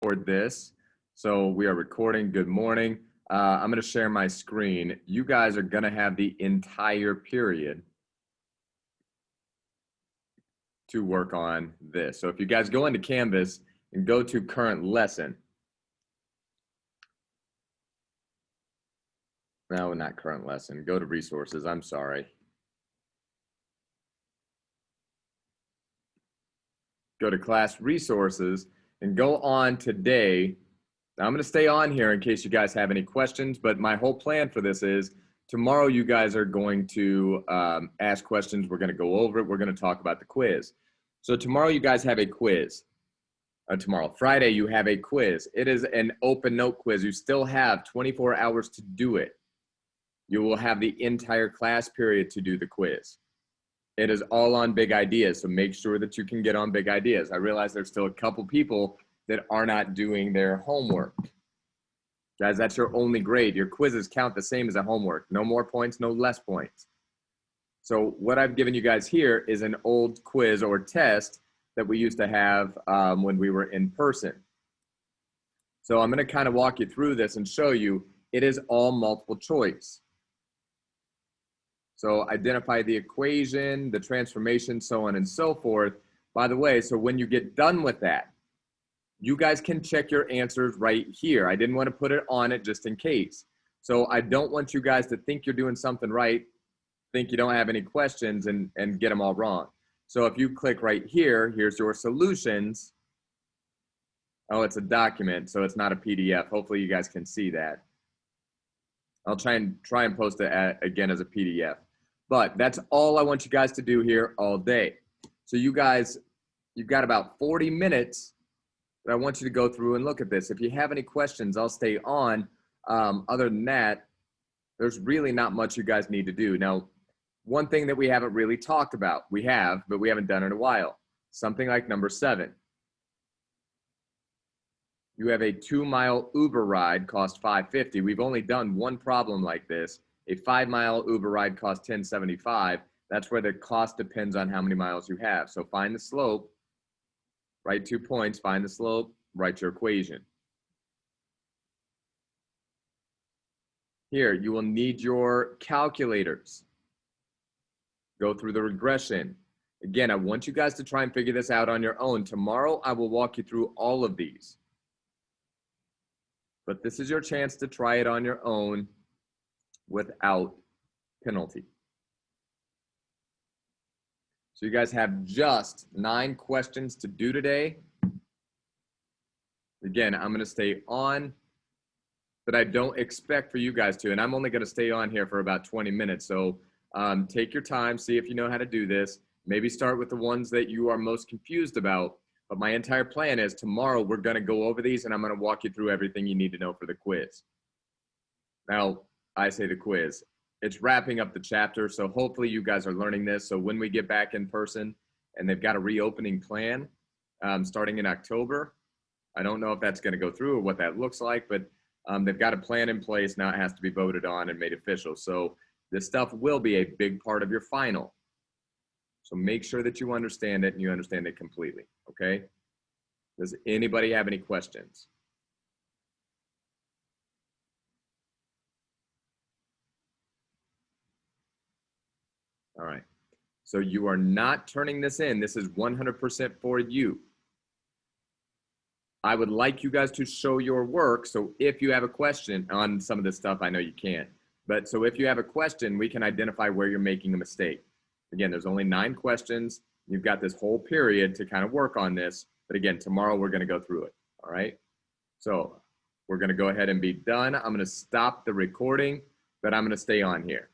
record this. So we are recording. Good morning. I'm going to share my screen. You guys are going to have the entire period to work on this. So if you guys go into Canvas and go to current lesson. No, not current lesson. Go to resources. I'm sorry. Go to class resources and go on today. Now, I'm going to stay on here in case you guys have any questions, but my whole plan for this is tomorrow you guys are going to ask questions. We're going to go over it. We're going to talk about the quiz. So tomorrow you guys have a quiz. Tomorrow, Friday, you have a quiz. It is an open note quiz. You still have 24 hours to do it. You will have the entire class period to do the quiz. It is all on big ideas, so make sure that you can get on big ideas. I realize there's still a couple people that are not doing their homework. Guys, that's your only grade. Your quizzes count the same as a homework. No more points, no less points. So what I've given you guys here is an old quiz or test that we used to have when we were in person. So I'm going to kind of walk you through this and show you it is all multiple choice. So identify the equation, the transformation, so on and so forth. By the way, so when you get done with that, you guys can check your answers right here. I didn't want to put it on it just in case. So I don't want you guys to think you're doing something right, think you don't have any questions and get them all wrong. So if you click right here, here's your solutions. Oh, it's a document, so it's not a PDF. Hopefully you guys can see that. I'll try and post it again as a PDF. But that's all I want you guys to do here all day. So you guys, you've got about 40 minutes that I want you to go through and look at this. If you have any questions, I'll stay on. Other than that, there's really not much you guys need to do. Now, one thing that we haven't really talked about, but we haven't done it in a while, something like number 7. You have a 2-mile Uber ride cost $5.50. We've only done one problem like this. A 5-mile Uber ride costs $10.75. That's where the cost depends on how many miles you have. So find the slope, write 2 points, find the slope, write your equation. Here, you will need your calculators. Go through the regression. Again, I want you guys to try and figure this out on your own. Tomorrow, I will walk you through all of these. But this is your chance to try it on your own without penalty. So you guys have just 9 questions to do today. Again, I'm going to stay on, but I don't expect for you guys to, and I'm only going to stay on here for about 20 minutes. So take your time, see if you know how to do this. Maybe start with the ones that you are most confused about. But my entire plan is tomorrow we're going to go over these and I'm going to walk you through everything you need to know for the quiz. Now, I say the quiz. It's wrapping up the chapter, so hopefully you guys are learning this. So when we get back in person and they've got a reopening plan starting in October, I don't know if that's going to go through or what that looks like, but they've got a plan in place. Now it has to be voted on and made official. So this stuff will be a big part of your final. So make sure that you understand it and you understand it completely, okay? Does anybody have any questions? All right. So you are not turning this in. This is 100% for you. I would like you guys to show your work. So if you have a question on some of this stuff, I know you can't. But so if you have a question, we can identify where you're making a mistake. Again, there's only 9 questions. You've got this whole period to kind of work on this. But again, tomorrow we're going to go through it. All right. So we're going to go ahead and be done. I'm going to stop the recording, but I'm going to stay on here.